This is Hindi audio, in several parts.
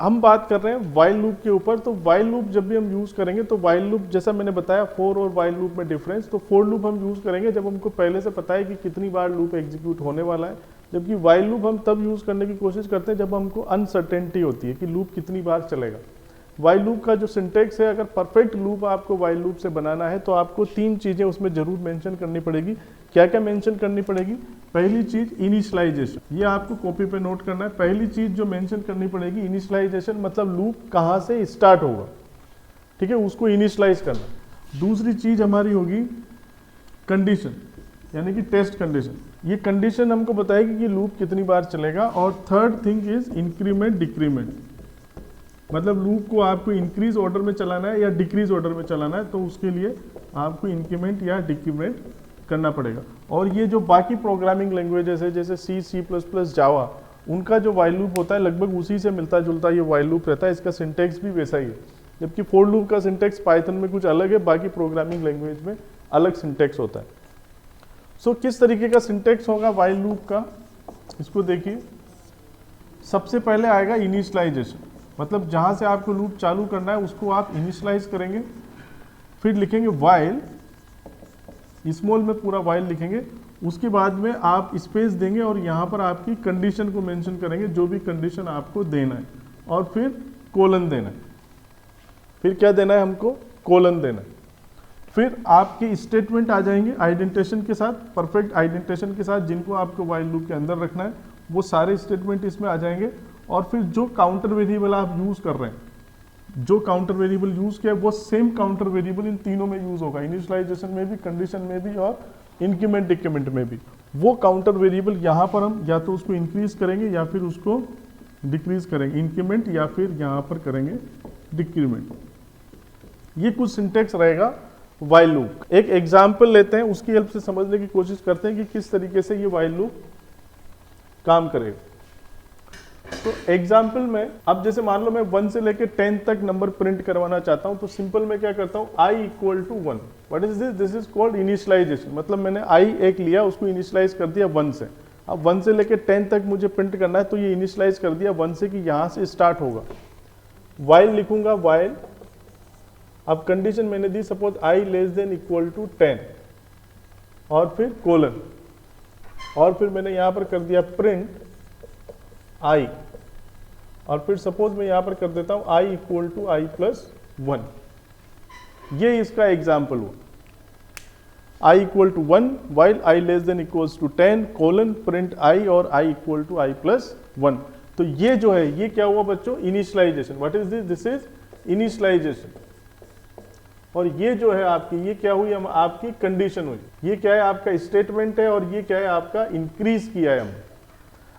हम बात कर रहे हैं वाइल लूप के ऊपर। तो वाइल लूप जब भी हम यूज़ करेंगे तो वाइल लूप जैसा मैंने बताया फॉर और वाइल लूप में डिफरेंस, तो फॉर लूप हम यूज़ करेंगे जब हमको पहले से पता है कि कितनी बार लूप एग्जीक्यूट होने वाला है, जबकि वाइल लूप हम तब यूज़ करने की कोशिश करते हैं जब हमको अनसर्टेनिटी होती है कि लूप कितनी बार चलेगा। वाइल लूप का जो सिंटेक्स है, अगर परफेक्ट लूप आपको वाइल लूप से बनाना है तो आपको 3 चीज़ें उसमें जरूर मेंशन करनी पड़ेगी। क्या क्या मेंशन करनी पड़ेगी? पहली चीज इनिशियलाइजेशन, ये आपको कॉपी पे नोट करना है। पहली चीज जो मेंशन करनी पड़ेगी इनिशियलाइजेशन, मतलब लूप कहाँ से स्टार्ट होगा, ठीक है, उसको इनिशियलाइज करना। दूसरी चीज हमारी होगी कंडीशन, यानी कि टेस्ट कंडीशन। ये कंडीशन हमको बताएगी कि लूप कितनी बार चलेगा। और third thing is increment decrement, मतलब लूप को आपको इंक्रीज ऑर्डर में चलाना है या डिक्रीज ऑर्डर में चलाना है, तो उसके लिए आपको इंक्रीमेंट या डिक्रीमेंट करना पड़ेगा। और ये जो बाकी प्रोग्रामिंग लैंग्वेजेस है जैसे सी, सी प्लस प्लस, जावा, उनका जो वाइल लूप होता है लगभग उसी से मिलता जुलता ये वाइल लूप रहता है। इसका सिंटेक्स भी वैसा ही है, जबकि फॉर लूप का सिंटेक्स पाइथन में कुछ अलग है, बाकी प्रोग्रामिंग लैंग्वेज में अलग सिंटेक्स होता है। सो किस तरीके का सिंटेक्स होगा वाइल लूप का, इसको देखिए। सबसे पहले आएगा इनिशियलाइजेशन, मतलब जहाँ से आपको लूप चालू करना है उसको आप इनिशियलाइज करेंगे। फिर लिखेंगे वाइल, स्मॉल में पूरा वाइल लिखेंगे। उसके बाद में आप स्पेस देंगे और यहाँ पर आपकी कंडीशन को मेंशन करेंगे, जो भी कंडीशन आपको देना है, और फिर कोलन देना है। फिर क्या देना है हमको? कोलन देना है। फिर आपके स्टेटमेंट आ जाएंगे आइडेंटिफिकेशन के साथ, परफेक्ट आइडेंटिफिकेशन के साथ, जिनको आपको वाइल लूप के अंदर रखना है, वो सारे स्टेटमेंट इसमें आ जाएंगे। और फिर जो काउंटर वेरिएबल आप यूज कर रहे हैं, जो काउंटर वेरिएबल यूज किया है वो सेम काउंटर वेरिएबल इन तीनों में यूज होगा, इनिशियलाइजेशन में भी, कंडीशन में भी और इंक्रीमेंट डिक्रीमेंट में भी। वो काउंटर वेरिएबल यहाँ पर हम या तो उसको इंक्रीज करेंगे या फिर उसको डिक्रीज करेंगे, इंक्रीमेंट या फिर यहाँ पर करेंगे डिक्रीमेंट। ये कुछ सिंटेक्स रहेगा वाइल लूप। एक एग्जाम्पल लेते हैं, उसकी हेल्प से समझने की कोशिश करते हैं कि किस तरीके से ये वाइल लूप काम करेगा। तो एग्जाम्पल में अब जैसे मान लो मैं 1 से लेकर 10 तक नंबर प्रिंट करवाना चाहता हूं, तो सिंपल मैं क्या करता हूं, i equal to 1। What is this? This is called initialization, मतलब मैंने i एक लिया, उसको इनिशियलाइज कर दिया 1 से। अब 1 से लेकर 10 तक मुझे प्रिंट करना है, तो ये इनिशियलाइज कर दिया 1 से कि यहां से स्टार्ट होगा। वाइल लिखूंगा, वाइल, अब कंडीशन मैंने दी suppose i less than equal to 10, और फिर कोलन, और फिर मैंने यहां पर कर दिया प्रिंट i, और फिर सपोज मैं यहां पर कर देता हूं i equal to i plus 1। ये इसका एग्जाम्पल हुआ, i equal to 1 while i less than equals to 10 colon print i और i equal to i plus 1। तो ये जो है ये क्या हुआ बच्चों? Initialization. What is this? This is initialization. और ये जो है आपकी, ये क्या हुई? हम आपकी कंडीशन हुई। ये क्या है? आपका स्टेटमेंट है, और ये क्या है? आपका इंक्रीज किया है हमने।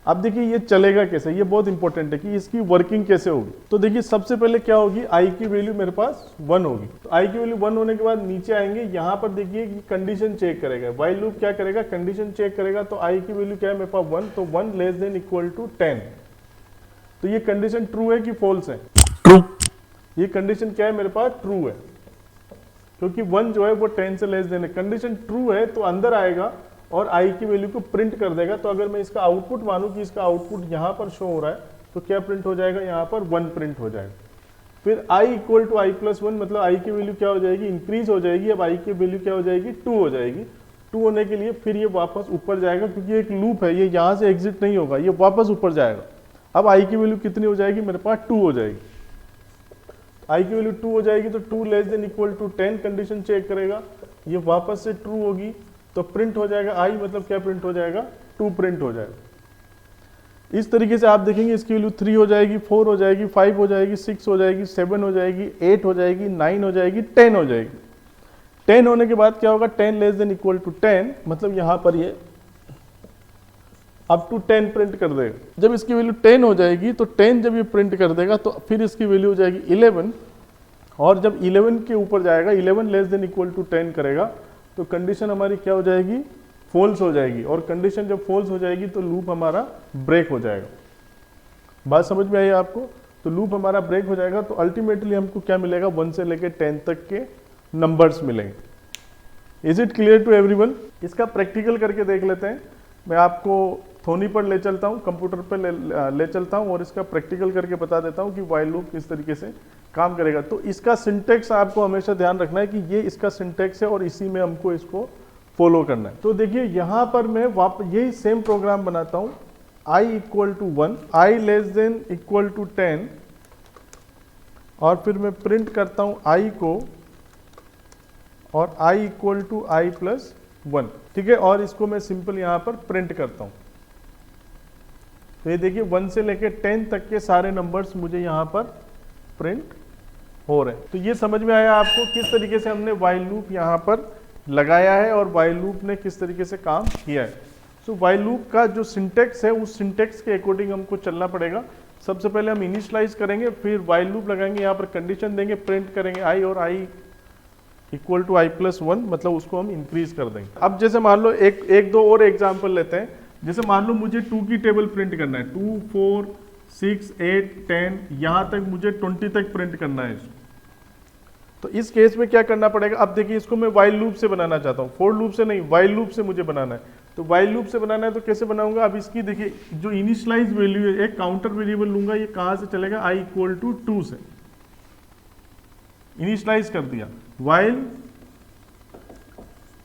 अब देखिए ये चलेगा कैसे, ये बहुत इंपॉर्टेंट है कि इसकी वर्किंग कैसे होगी। तो देखिए सबसे पहले क्या होगी, i की वैल्यू मेरे पास 1 होगी। तो i की वैल्यू 1 होने के बाद नीचे आएंगे, यहां पर देखिए कि कंडीशन चेक करेगा। वाइल लूप क्या करेगा? कंडीशन चेक करेगा। तो i की वैल्यू क्या है मेरे पास? 1, तो 1 लेस देन इक्वल टू 10। तो ये कंडीशन ट्रू है कि फॉल्स है? ट्रू। ये कंडीशन क्या है मेरे पास? ट्रू है, क्योंकि 1 जो है वो 10 से लेस देन है। कंडीशन ट्रू है तो अंदर आएगा और i की वैल्यू को प्रिंट कर देगा। तो अगर मैं इसका आउटपुट मानूं कि इसका आउटपुट यहां पर शो हो रहा है, तो क्या प्रिंट हो जाएगा? यहां पर 1 प्रिंट हो जाएगा। फिर i equal to i plus 1, मतलब i की वैल्यू क्या हो जाएगी? इंक्रीज हो जाएगी। अब i की वैल्यू क्या हो जाएगी? 2 हो जाएगी। 2 होने के लिए फिर ये वापस ऊपर जाएगा, क्योंकि एक लूप है, ये यहां से एग्जिट नहीं होगा, ये वापस ऊपर जाएगा। अब i की वैल्यू कितनी हो जाएगी मेरे पास? 2 हो जाएगी। i की वैल्यू 2 हो जाएगी, तो 2 less than equal to 10 condition check करेगा, ये वापस से ट्रू होगी, तो प्रिंट हो जाएगा i, मतलब क्या प्रिंट हो जाएगा? 2 प्रिंट हो जाएगा। इस तरीके से आप देखेंगे इसकी वैल्यू 3 हो जाएगी, 4 हो जाएगी, 5 हो जाएगी, 6 हो जाएगी, 7 हो जाएगी, 8 हो जाएगी, 9 हो जाएगी, 10 हो जाएगी। 10 होने के बाद क्या होगा? 10 लेस देन इक्वल टू 10, मतलब यहां पर ये अप टू 10 प्रिंट कर देगा। जब इसकी वैल्यू 10 हो जाएगी, तो 10 जब ये प्रिंट कर देगा, तो फिर इसकी वैल्यू हो जाएगी 11, और जब 11 के ऊपर जाएगा, 11 लेस देन इक्वल टू 10 करेगा, तो कंडीशन हमारी क्या हो जाएगी? फॉल्स हो जाएगी। और कंडीशन जब फॉल्स हो जाएगी तो लूप हमारा ब्रेक हो जाएगा। बात समझ में आई आपको? तो लूप हमारा ब्रेक हो जाएगा, तो अल्टीमेटली हमको क्या मिलेगा? 1 से लेकर 10 तक के नंबर्स मिलेंगे। Is it clear to everyone? इसका प्रैक्टिकल करके देख लेते हैं। मैं आपको थोनी पर ले चलता हूँ, कंप्यूटर पर ले चलता हूँ और इसका प्रैक्टिकल करके बता देता हूँ कि वाइल लूप किस तरीके से काम करेगा। तो इसका सिंटेक्स आपको हमेशा ध्यान रखना है कि ये इसका सिंटेक्स है और इसी में हमको इसको फॉलो करना है। तो देखिए यहाँ पर मैं वापस यही सेम प्रोग्राम बनाता हूँ, i equal to 1, i less than equal to 10 और फिर मैं प्रिंट करता हूँ i को और i equal to i plus 1, ठीक है। और इसको मैं सिंपल यहाँ पर प्रिंट करता हूँ। तो ये देखिए 1 से लेके 10 तक के सारे नंबर्स मुझे यहाँ पर प्रिंट हो रहे हैं। तो ये समझ में आया आपको किस तरीके से हमने वाइल लूप यहाँ पर लगाया है और वाइल लूप ने किस तरीके से काम किया है। सो वाइल लूप का जो सिंटेक्स है उस सिंटेक्स के अकॉर्डिंग हमको चलना पड़ेगा। सबसे पहले हम इनिशियलाइज करेंगे, फिर वाइल लूप लगाएंगे, यहाँ पर कंडीशन देंगे, प्रिंट करेंगे i और i equal to i plus 1, मतलब उसको हम इंक्रीज कर देंगे। अब जैसे मान लो एक दो और एग्जाम्पल लेते हैं। जैसे मान लो मुझे 2 की टेबल प्रिंट करना है, 2, 4, 6, 8, 10, यहाँ तक मुझे 20 तक प्रिंट करना है इसको। तो इस केस में क्या करना पड़ेगा, अब देखिए इसको मैं वाइल लूप से बनाना चाहता हूँ, फोर लूप से नहीं, वाइल लूप से मुझे बनाना है। तो वाइल लूप से बनाना है तो कैसे बनाऊंगा, अब इसकी देखिए जो इनिशियलाइज वैल्यू है, एक काउंटर वेरिएबल लूंगा, ये कहाँ से चलेगा, i इक्वल टू 2 से इनिशियलाइज कर दिया। वाइल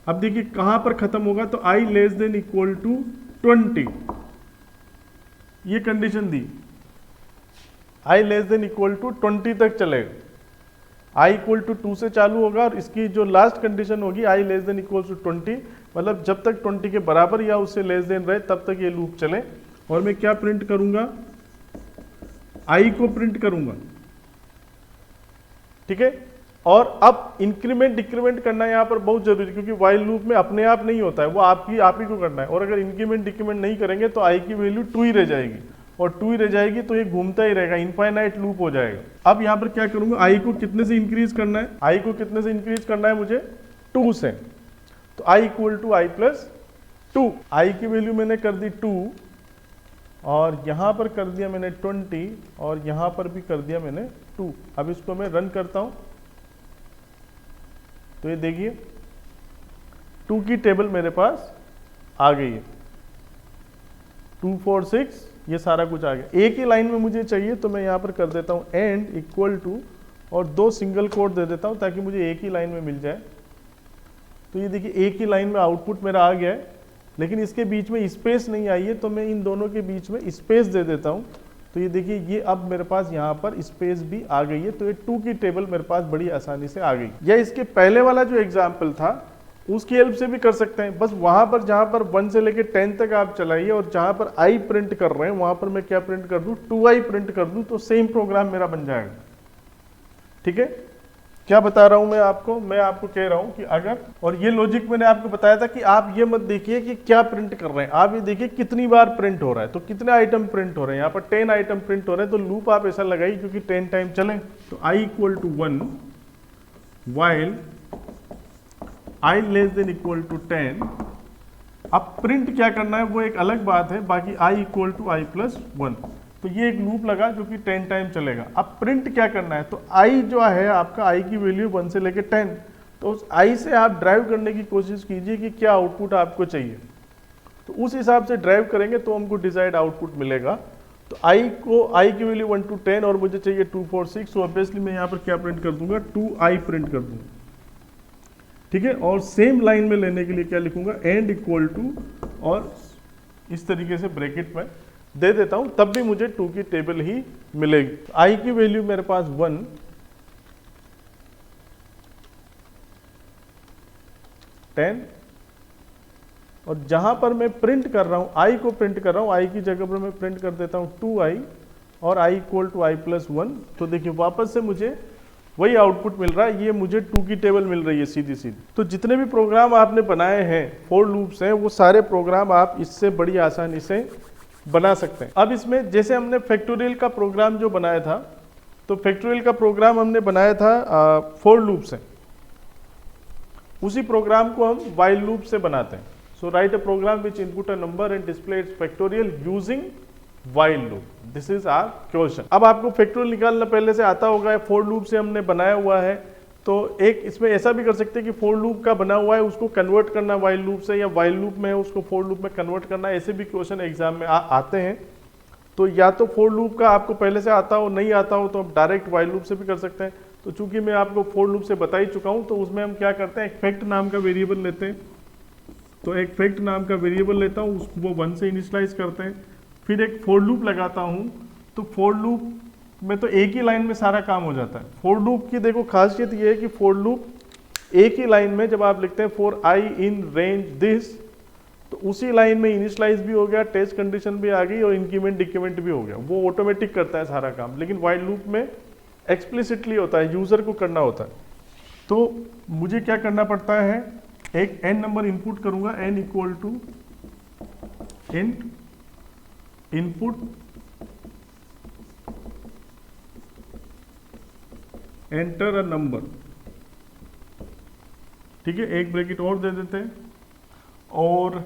अब देखिए कहां पर खत्म होगा, तो i less than equal to 20, ये कंडीशन दी, i less than equal to 20 तक चलेगा। i इक्वल टू 2 से चालू होगा और इसकी जो लास्ट कंडीशन होगी i less than equal to 20, मतलब जब तक 20 के बराबर या उससे लेस देन रहे तब तक ये लूप चले। और मैं क्या प्रिंट करूंगा, i को प्रिंट करूंगा, ठीक है। और अब इंक्रीमेंट डिक्रीमेंट करना यहाँ पर बहुत जरूरी है, क्योंकि वाइल लूप में अपने आप नहीं होता है, वो आप ही को करना है। और अगर इंक्रीमेंट डिक्रीमेंट नहीं करेंगे तो i की वैल्यू 2 ही रह जाएगी, और 2 ही रह जाएगी तो ये घूमता ही रहेगा, इनफाइनाइट लूप हो जाएगा। अब यहाँ पर क्या करूंगा, i को कितने से इंक्रीज करना है, i को कितने से इंक्रीज करना है मुझे, 2 से। तो i equal to i plus 2, i की वैल्यू मैंने कर दी 2 और यहाँ पर कर दिया मैंने 20 और यहाँ पर भी कर दिया मैंने 2। अब इसको मैं रन करता हूँ तो ये देखिए 2 की टेबल मेरे पास आ गई है, 2, 4, 6, ये सारा कुछ आ गया। एक ही लाइन में मुझे चाहिए तो मैं यहाँ पर कर देता हूँ एंड इक्वल टू और 2 सिंगल कोट दे देता हूँ ताकि मुझे एक ही लाइन में मिल जाए। तो ये देखिए एक ही लाइन में आउटपुट मेरा आ गया है, लेकिन इसके बीच में स्पेस नहीं आई है, तो मैं इन दोनों के बीच में स्पेस दे देता हूँ। तो ये देखिए ये अब मेरे पास यहाँ पर स्पेस भी आ गई है, तो ये 2 की टेबल मेरे पास बड़ी आसानी से आ गई। या इसके पहले वाला जो एग्जाम्पल था उसकी हेल्प से भी कर सकते हैं, बस वहां पर जहां पर 1 से लेकर 10 तक आप चलाइए और जहां पर i प्रिंट कर रहे हैं वहां पर मैं क्या प्रिंट कर दूं, 2i प्रिंट कर दूं, तो सेम प्रोग्राम मेरा बन जाएगा। ठीक है, क्या बता रहा हूं मैं आपको कह रहा हूं कि अगर, और ये लॉजिक मैंने आपको बताया था कि आप ये मत देखिए कि क्या प्रिंट कर रहे हैं, आप ये देखिए कितनी बार प्रिंट हो रहा है, तो कितने आइटम प्रिंट हो रहे हैं। यहाँ पर 10 आइटम प्रिंट हो रहे हैं, तो लूप आप ऐसा लगाइए क्योंकि 10 टाइम चले। तो i equal to 1 while i less than equal to 10। अब प्रिंट क्या करना है वो एक अलग बात है, बाकी i equal to i plus 1। तो ये एक लूप लगा जो कि 10 टाइम चलेगा। अब प्रिंट क्या करना है, तो i जो है आपका i की वैल्यू 1 से लेकर 10, तो उस i से आप ड्राइव करने की कोशिश कीजिए कि क्या आउटपुट आपको चाहिए, तो उस हिसाब से ड्राइव करेंगे तो हमको डिजायर्ड आउटपुट मिलेगा। तो i की वैल्यू 1 to 10 और मुझे चाहिए 2, 4, 6, तो ऑब्वियसली मैं यहाँ पर क्या प्रिंट कर दूंगा, 2i प्रिंट कर दूंगा। ठीक है, और सेम लाइन में लेने के लिए क्या लिखूंगा, एंड इक्वल टू, और इस तरीके से ब्रैकेट में दे देता हूं, तब भी मुझे 2 की टेबल ही मिलेगी। i की वैल्यू मेरे पास 1, 10, और जहां पर मैं प्रिंट कर रहा हूं, i को प्रिंट कर रहा हूं, i की जगह पर मैं प्रिंट कर देता हूं 2i और i equal to i plus 1। तो देखिए वापस से मुझे वही आउटपुट मिल रहा है, ये मुझे 2 की टेबल मिल रही है सीधी सीधी। तो जितने भी प्रोग्राम आपने बनाए हैं फॉर लूप्स हैं, वो सारे प्रोग्राम आप इससे बड़ी आसानी से बना सकते हैं। अब इसमें जैसे हमने फैक्टोरियल का प्रोग्राम जो बनाया था, तो फैक्टोरियल का प्रोग्राम हमने बनाया था फॉर लूप से, उसी प्रोग्राम को हम वाइल लूप से बनाते हैं। So write a program which input a number and display its factorial using while loop, this is our question. अब आपको फैक्टोरियल निकालना पहले से आता होगा, फॉर लूप से हमने बनाया हुआ है, तो एक इसमें ऐसा भी कर सकते हैं कि फोर लूप का बना हुआ है उसको कन्वर्ट करना वाइल लूप से, या वाइल लूप में है उसको फोर लूप में कन्वर्ट करना, ऐसे भी क्वेश्चन एग्जाम में आते हैं। तो या तो फोर लूप का आपको पहले से आता हो, नहीं आता हो तो आप डायरेक्ट वाइल लूप से भी कर सकते हैं। तो चूंकि मैं आपको फोर लूप से बता ही चुका हूं, तो उसमें हम क्या करते हैं, एक फैक्ट नाम का वेरिएबल लेते हैं। तो एक फैक्ट नाम का वेरिएबल लेता हूं, उसको वो 1 से इनिशियलाइज करते हैं, फिर एक फोर लूप लगाता हूं। तो फोर लूप में तो एक ही लाइन में सारा काम हो जाता है। फोर लूप की देखो खासियत ये है कि फोर लूप एक ही लाइन में जब आप लिखते हैं for i in range this, तो उसी लाइन में इनिशियलाइज भी हो गया, टेस्ट कंडीशन भी आ गई और इंक्रीमेंट डिक्रीमेंट भी हो गया, वो ऑटोमेटिक करता है सारा काम। लेकिन वाइल लूप में एक्सप्लिसिटली होता है, यूजर को करना होता है। तो मुझे क्या करना पड़ता है, एक n नंबर इनपुट करूंगा, n equal to int input enter a number, ठीक है, एक ब्रैकेट और दे देते हैं। और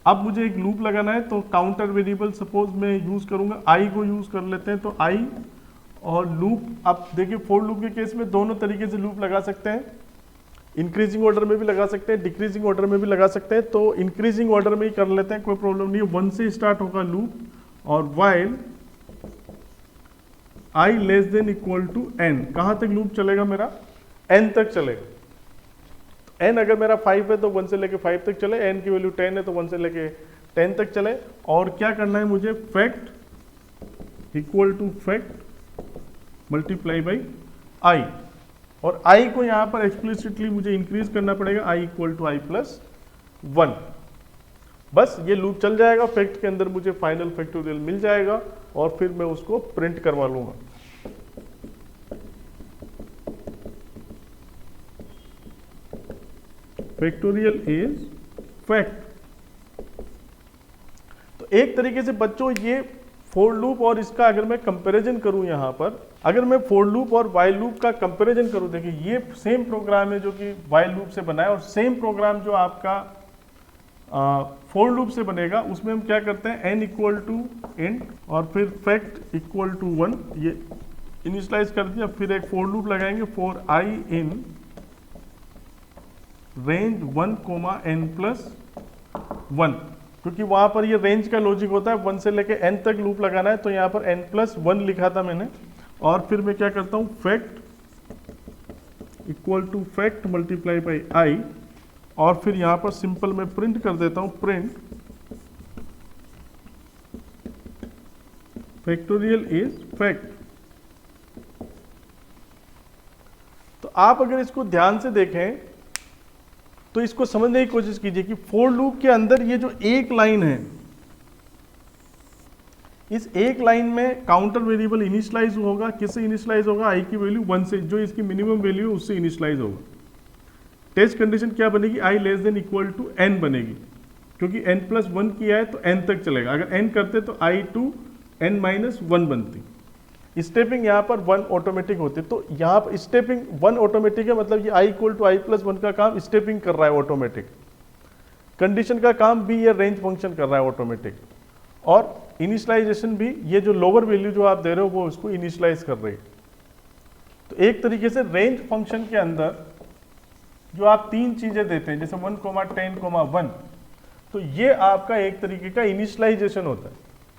अब मुझे एक लूप लगाना है, तो काउंटर वेरिएबल सपोज मैं यूज करूंगा, आई को यूज कर लेते हैं। तो आई और लूप, अब देखिए फोर लूप के केस में दोनों तरीके से लूप लगा सकते हैं, इंक्रीजिंग ऑर्डर में भी लगा सकते हैं, डिक्रीजिंग ऑर्डर में भी लगा सकते हैं। तो इंक्रीजिंग ऑर्डर में ही कर लेते हैं, कोई प्रॉब्लम नहीं है। 1 से स्टार्ट होगा लूप, और while i less than equal to n, कहां तक लूप चलेगा मेरा, एन तक चलेगा। तो एन अगर मेरा 5 है तो 1 से लेके 5 तक चले, एन की वैल्यू 10 है तो 1 से लेके 10 तक चले। और क्या करना है मुझे, fact equal to fact multiply by i, और आई को यहां पर एक्सप्लिसिटली मुझे इंक्रीज करना पड़ेगा, I equal to i plus 1। बस ये लूप चल जाएगा, फैक्ट के अंदर मुझे फाइनल फैक्टोरियल मिल जाएगा, और फिर मैं उसको प्रिंट करवा लूंगा। Factorial is fact. तो एक तरीके से बच्चों ये फोर लूप और इसका अगर मैं कंपैरिजन करूं, यहां पर अगर मैं फोर लूप और वाइल लूप का कंपैरिजन करूं, देखिए ये सेम प्रोग्राम है जो कि वाइल लूप से बना है, और सेम प्रोग्राम जो आपका फोर लूप से बनेगा, उसमें हम क्या करते हैं, n इक्वल टू इंट और फिर फैक्ट इक्वल टू 1, ये इनिशियलाइज कर दिया। फिर एक फोर लूप लगाएंगे, for i in range 1 comma n plus 1, क्योंकि वहां पर ये रेंज का लॉजिक होता है, 1 से लेके n तक लूप लगाना है। तो यहाँ पर n प्लस 1 लिखा था मैंने, और फिर मैं क्या करता हूँ, fact equal to fact multiply by i, और फिर यहां पर सिंपल मैं प्रिंट कर देता हूं, प्रिंट फैक्टोरियल इज फैक्ट। तो आप अगर इसको ध्यान से देखें तो इसको समझने की कोशिश कीजिए कि फोर लूप के अंदर ये जो एक लाइन है, इस एक लाइन में काउंटर वेरिएबल इनिशियलाइज होगा, किससे इनिशियलाइज होगा, आई की वैल्यू 1 से, जो इसकी मिनिमम वैल्यू है उससे इनिशियलाइज होगा। टेस्ट कंडीशन क्या बनेगी, I less than equal to N बनेगी, क्योंकि n प्लस 1 किया है तो n तक चलेगा। अगर n करते तो आई टू n माइनस 1 बनती। स्टेपिंग यहाँ पर 1 ऑटोमेटिक होती। तो यहाँ पर स्टेपिंग 1 ऑटोमेटिक है, मतलब ये i equal to i plus 1 का काम स्टेपिंग कर रहा है ऑटोमेटिक। कंडीशन का काम भी ये रेंज फंक्शन कर रहा है ऑटोमेटिक, और इनिशियलाइजेशन भी ये जो लोअर वैल्यू जो आप दे रहे हो वो उसको इनिशियलाइज कर रही है। तो एक तरीके से रेंज फंक्शन के अंदर जो आप तीन चीजें देते हैं, जैसे 1, 10, 1, तो ये आपका एक तरीके का इनिशियलाइजेशन होता है,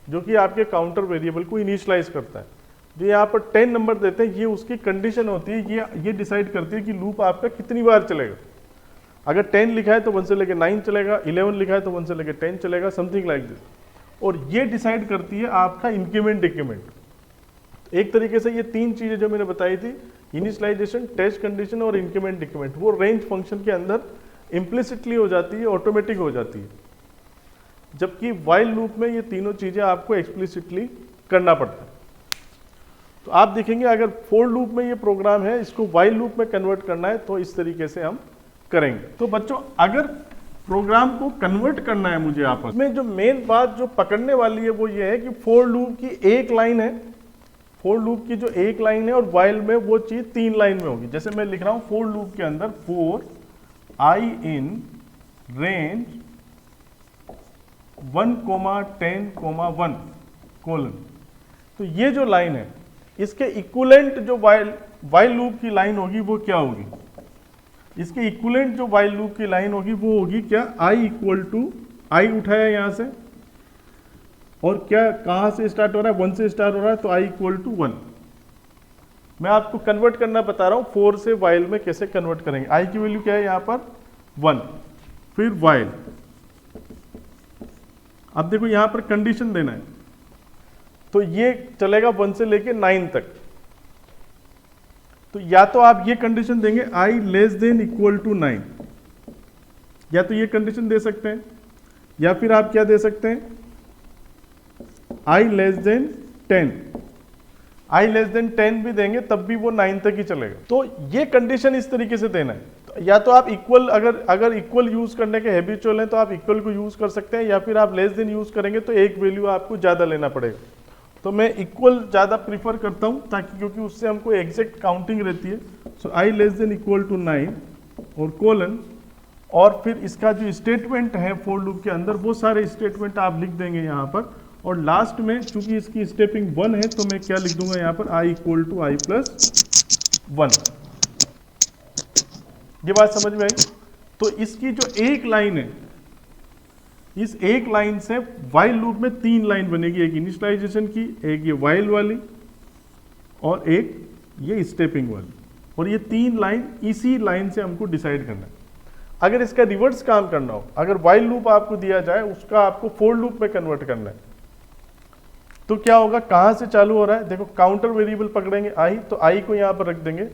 जो कि आपके काउंटर वेरिएबल को इनिशियलाइज करता है। जो यहाँ पर 10 नंबर देते हैं, ये उसकी कंडीशन होती है, ये डिसाइड करती है कि लूप आपका कितनी बार चलेगा। अगर 10 लिखा है तो 1 से लेकर 9 चलेगा, 11 लिखा है तो 1 से लेकर 10 चलेगा, समथिंग लाइक दिस। और ये डिसाइड करती है आपका इंक्रीमेंट डिक्रीमेंट। एक तरीके से ये तीन चीजें जो मैंने बताई थी, इनिशियलाइजेशन, टेस्ट कंडीशन और इंक्रीमेंट डिक्रीमेंट, वो रेंज फंक्शन के अंदर इम्प्लिसिटली हो जाती है, ऑटोमेटिक हो जाती है। जबकि वाइल लूप में ये तीनों चीजें आपको एक्सप्लिसिटली करना पड़ता है। तो आप देखेंगे अगर फोर लूप में ये प्रोग्राम है, इसको वाइल लूप में कन्वर्ट करना है तो इस तरीके से हम करेंगे। तो बच्चों अगर प्रोग्राम को कन्वर्ट करना है मुझे आपस में, जो मेन बात जो पकड़ने वाली है वो ये है कि फोर लूप की एक लाइन है, फोर लूप की जो एक लाइन है, और वाइल में वो चीज 3 लाइन में होगी। जैसे मैं लिख रहा हूं फोर लूप के अंदर for i in range 1, 10, 1 colon. तो ये जो लाइन है, इसके इक्विवेलेंट जो वाइल लूप की लाइन होगी वो क्या होगी, इसके इक्विवेलेंट जो वाइल लूप की लाइन होगी वो होगी क्या, आई इक्वल टू, आई उठाया यहां से और क्या कहां से स्टार्ट हो रहा है, 1 से स्टार्ट हो रहा है, तो आई इक्वल टू 1। मैं आपको कन्वर्ट करना बता रहा हूं 4 से वाइल में कैसे कन्वर्ट करेंगे। आई की वैल्यू क्या है यहां पर 1, फिर वाइल। अब देखो यहां पर कंडीशन देना है, तो ये चलेगा 1 से लेके 9 तक। तो या तो आप ये कंडीशन देंगे आई लेस देन इक्वल टू 9, या तो ये कंडीशन दे सकते हैं, या फिर आप क्या दे सकते हैं, आई लेस देन 10। आई लेस देन 10 भी देंगे तब भी वो 9 तक ही चलेगा। तो ये कंडीशन इस तरीके से देना है। तो या तो आप इक्वल, अगर इक्वल यूज करने के हैबिचुअल हैं तो आप इक्वल को यूज कर सकते हैं, या फिर आप लेस देन यूज करेंगे तो एक वैल्यू आपको ज्यादा लेना पड़ेगा। तो मैं इक्वल ज्यादा प्रीफर करता हूं, ताकि क्योंकि उससे हमको एग्जैक्ट काउंटिंग रहती है। सो आई लेस देन इक्वल टू 9 और कोलन, और फिर इसका जो स्टेटमेंट है फॉर लूप के अंदर वो सारे स्टेटमेंट आप लिख देंगे यहाँ पर। और लास्ट में चूंकि इसकी स्टेपिंग 1 है तो मैं क्या लिख दूंगा यहाँ पर, I equal to i plus 1। ये बात समझ में आई। तो इसकी जो एक लाइन है, इस एक लाइन से वाइल लूप में 3 लाइन बनेगी, एक इनिशियलाइजेशन की, एक ये वाइल वाली और एक ये स्टेपिंग वाली। और ये 3 लाइन इसी लाइन से हमको डिसाइड करना है। अगर इसका रिवर्स काम करना हो, अगर वाइल लूप आपको दिया जाए उसका आपको फॉर लूप में कन्वर्ट करना है, तो क्या होगा, कहां से चालू हो रहा है, देखो काउंटर वेरिएबल पकड़ेंगे आई, तो आई को यहां पर रख देंगे।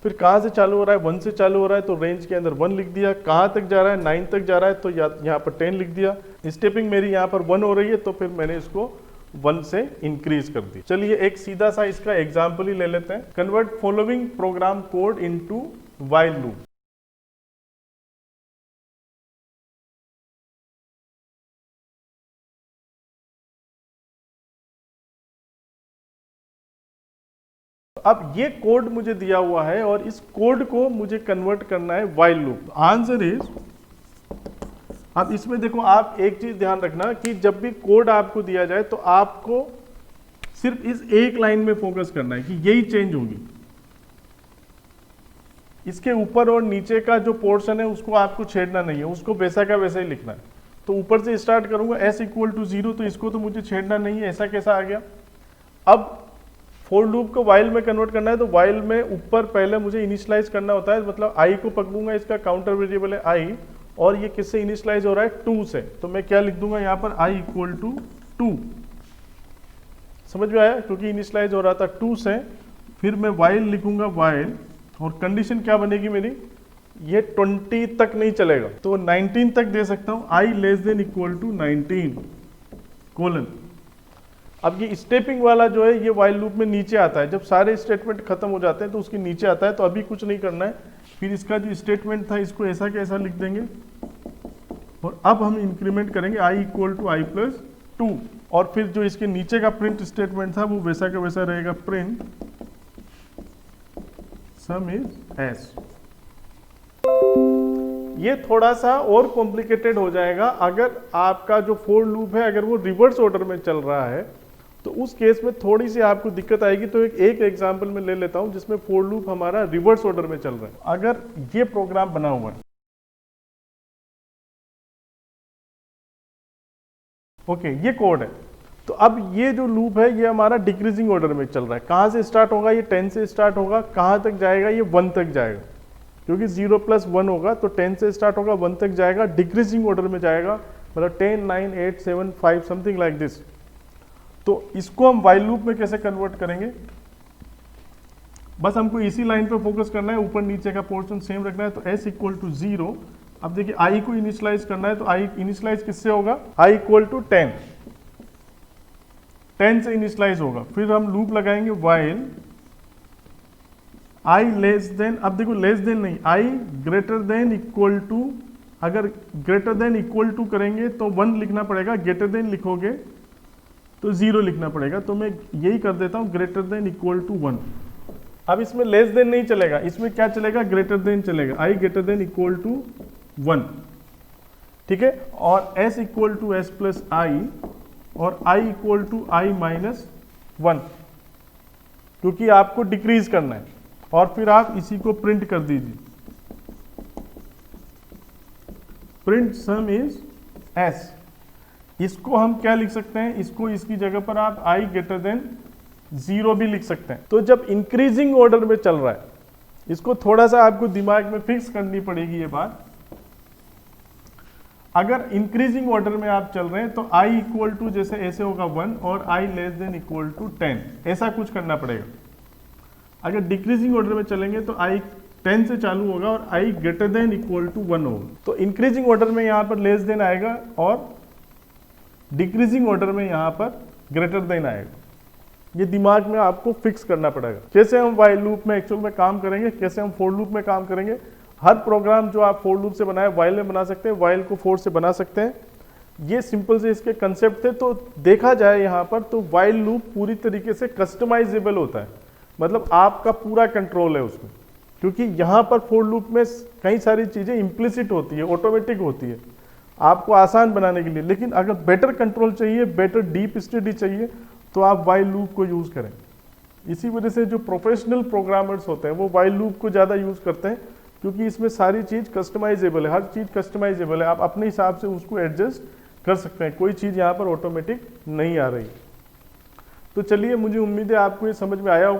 फिर कहां से चालू हो रहा है, 1 से चालू हो रहा है तो रेंज के अंदर 1 लिख दिया। कहां तक जा रहा है, 9 तक जा रहा है तो यहां पर 10 लिख दिया। स्टेपिंग मेरी यहां पर 1 हो रही है तो फिर मैंने इसको 1 से इंक्रीज कर दी। चलिए एक सीधा सा इसका एग्जाम्पल ही ले लेते हैं। Convert following program code into while loop. अब ये कोड मुझे दिया हुआ है और इस कोड को मुझे कन्वर्ट करना है वाइल लूप। आंसर इज, अब इसमें देखो आप एक चीज ध्यान रखना कि जब भी कोड आपको दिया जाए तो आपको सिर्फ इस एक लाइन में फोकस करना है कि यही चेंज होगी। इसके ऊपर और नीचे का जो पोर्शन है उसको आपको छेड़ना नहीं है, उसको वैसा का वैसा ही लिखना है। तो ऊपर से स्टार्ट करूंगा s इक्वल टू 0, तो इसको तो मुझे छेड़ना नहीं है, ऐसा कैसा आ गया। अब फॉर लूप को वाइल में कन्वर्ट करना है तो वाइल में ऊपर पहले मुझे इनिशियलाइज करना होता है, मतलब आई को पकड़ूंगा, इसका काउंटर वेरिएबल है आई, और ये किससे इनिशियलाइज हो रहा है, 2 से। तो मैं क्या लिख दूंगा यहाँ पर, आई इक्वल टू 2। समझ में आया, क्योंकि इनिशियलाइज हो रहा था 2 से। फिर मैं वाइल लिखूंगा वाइल, और कंडीशन क्या बनेगी मेरी, ये 20 तक नहीं चलेगा तो 19 तक दे सकता हूं, I less than equal to 19 colon. अब ये स्टेपिंग वाला जो है ये वाइल लूप में नीचे आता है, जब सारे स्टेटमेंट खत्म हो जाते हैं तो उसके नीचे आता है। तो अभी कुछ नहीं करना है, फिर इसका जो स्टेटमेंट था इसको ऐसा के ऐसा लिख देंगे, और अब हम इंक्रीमेंट करेंगे I equal to i plus 2, और फिर जो इसके नीचे का प्रिंट स्टेटमेंट था वो वैसा का वैसा रहेगा, प्रिंट सम इज एस। ये थोड़ा सा और कॉम्प्लिकेटेड हो जाएगा अगर आपका जो फॉर लूप है अगर वो रिवर्स ऑर्डर में चल रहा है, तो उस केस में थोड़ी सी आपको दिक्कत आएगी। तो एक एग्जांपल में ले लेता हूं जिसमें फॉर लूप हमारा रिवर्स ऑर्डर में चल रहा है। अगर ये प्रोग्राम बना हुआ है, ओके, ये कोड है, तो अब ये जो लूप है ये हमारा डिक्रीजिंग ऑर्डर में चल रहा है। कहां से स्टार्ट होगा, ये 10 से स्टार्ट होगा, कहां तक जाएगा, ये 1 तक जाएगा, क्योंकि 0 + 1 होगा तो 10 से स्टार्ट होगा 1 तक जाएगा, डिक्रीजिंग ऑर्डर में जाएगा, मतलब 10 9 8 7 5 समथिंग लाइक दिस। तो इसको हम वाइल लूप में कैसे कन्वर्ट करेंगे, बस हमको इसी लाइन पे फोकस करना है, ऊपर नीचे का पोर्शन सेम रखना है। तो s इक्वल टू 0, अब देखिए i को इनिशियलाइज करना है, तो i इनिशियलाइज किससे होगा, i इक्वल टू 10, 10 से इनिशियलाइज होगा। फिर हम लूप लगाएंगे वाइल i लेस देन, अब देखो लेस देन नहीं, i greater than equal to, अगर ग्रेटर देन इक्वल टू करेंगे तो 1 लिखना पड़ेगा, ग्रेटर देन लिखोगे तो 0 लिखना पड़ेगा। तो मैं यही कर देता हूं, ग्रेटर देन इक्वल टू 1। अब इसमें लेस देन नहीं चलेगा, इसमें क्या चलेगा, ग्रेटर देन चलेगा, i greater than equal to 1, ठीक है। और s equal to s plus i, और i equal to i minus 1, क्योंकि आपको डिक्रीज करना है। और फिर आप इसी को प्रिंट कर दीजिए, प्रिंट सम इज एस। इसको हम क्या लिख सकते हैं, इसको इसकी जगह पर आप i ग्रेटर देन 0 भी लिख सकते हैं। तो जब इंक्रीजिंग ऑर्डर में चल रहा है, इसको थोड़ा सा आपको दिमाग में फिक्स करनी पड़ेगी ये बात। अगर इंक्रीजिंग ऑर्डर में आप चल रहे हैं तो i इक्वल टू जैसे ऐसे होगा 1 और i less than equal to 10, ऐसा कुछ करना पड़ेगा। अगर डिक्रीजिंग ऑर्डर में चलेंगे तो i 10 से चालू होगा और i greater than equal to 1 होगा। तो इंक्रीजिंग ऑर्डर में यहाँ पर लेस देन आएगा और डिक्रीजिंग ऑर्डर में यहाँ पर ग्रेटर देन आएगा। ये दिमाग में आपको फिक्स करना पड़ेगा। कैसे हम वाइल लूप में एक्चुअल में काम करेंगे, कैसे हम फोर लूप में काम करेंगे। हर प्रोग्राम जो आप फोर लूप से बनाए वाइल में बना सकते हैं, वाइल को फोर से बना सकते हैं। ये सिंपल से इसके कंसेप्ट थे। तो देखा जाए यहाँ पर तो वाइल लूप पूरी तरीके से कस्टमाइजेबल होता है, मतलब आपका पूरा कंट्रोल है उसमें, क्योंकि यहाँ पर फोर लूप में कई सारी चीज़ें इम्प्लिसिट होती है, ऑटोमेटिक होती है आपको आसान बनाने के लिए। लेकिन अगर बेटर कंट्रोल चाहिए, बेटर डीप स्टडी चाहिए, तो आप वाइल लूप को यूज़ करें। इसी वजह से जो प्रोफेशनल प्रोग्रामर्स होते हैं वो वाइल लूप को ज़्यादा यूज़ करते हैं, क्योंकि इसमें सारी चीज़ कस्टमाइजेबल है, हर चीज़ कस्टमाइजेबल है, आप अपने हिसाब से उसको एडजस्ट कर सकते हैं, कोई चीज़ यहाँ पर ऑटोमेटिक नहीं आ रही। तो चलिए, मुझे उम्मीद है आपको ये समझ में आया होगा।